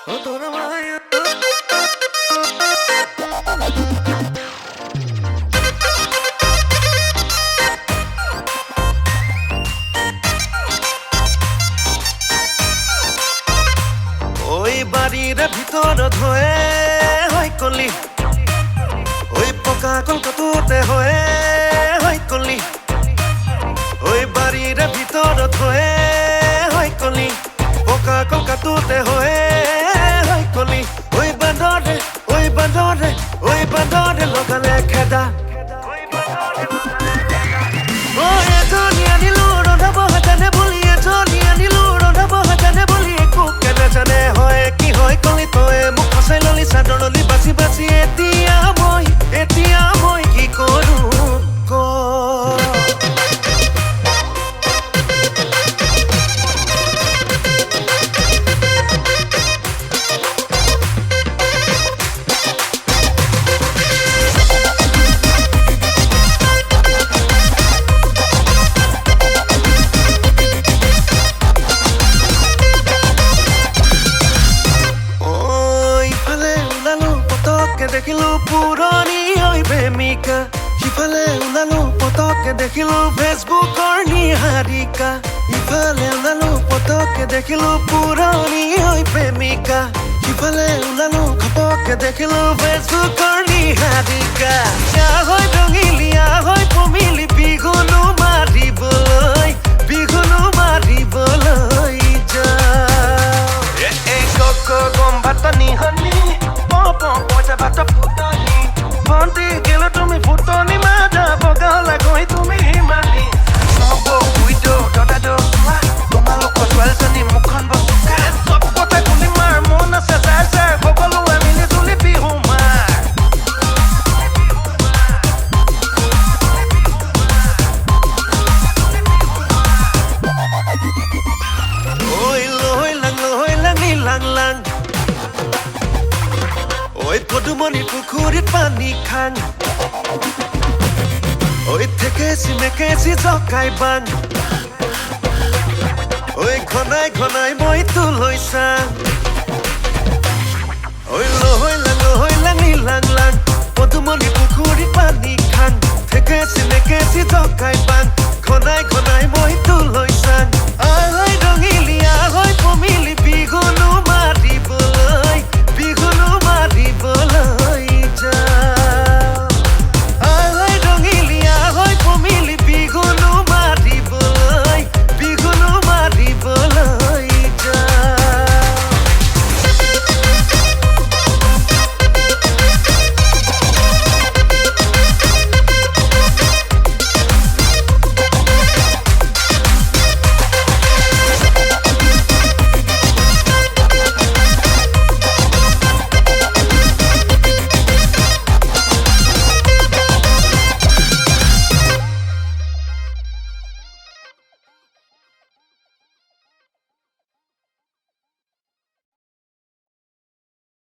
বাড়িৰে ভিতৰত হয় কলি ঐ পকা কলকাতাতে হয় কলি ঐ বাড়িৰে ভিতৰত হয় কলি পকা কলকাতাতে হয় কলি ঐ বান্দৰে লগালে খেদা এজনী আনিলো ৰন্ধাব জানে বুলি এজনী আনিলো ৰন্ধাব জানে বুলি একো কেনে জানে হয় কি হয় কলি তই মোক ফচাই ললি চাদৰলি বাচি বাচি এতিয়া মই কি কৰো ক দেখিলো পুৰণি হৈ প্ৰেমিকা সিফালে ওলালো পতকে দেখিলো ফেচবুকৰ নিহাৰিকা ইফালে ওলালো পতকে দেখিলো পুৰণি হৈ প্ৰেমিকা সিফালে ওলালো ঘপকে দেখিলো ফেচবুকৰ নিহাৰিকা হয় ৰঙিলিয়া হয় পমিলি বিঘুনো মাৰিবলৈ যা এই গম ভাত নিহনি বাটা ফুটনি ভন্টি গেলে তুমি ফুটনি মাদা বগা লাগৈ তুমি হিমানি সব উইটো দাদা চোৱা তোমালোকৰ ছোৱালীজনী মুখখন বচুকা চব কথা খুলি মাৰ মন আছে যাৰ সকলোৱে মিলি তুলি বিহু মাৰ ঐ লৈ লাং ঐ পদুমণি পুখুৰীত পানী খাং ঐ থেকেচি জকাই বাং ঐ ঘনাই মই তোলৈ চাং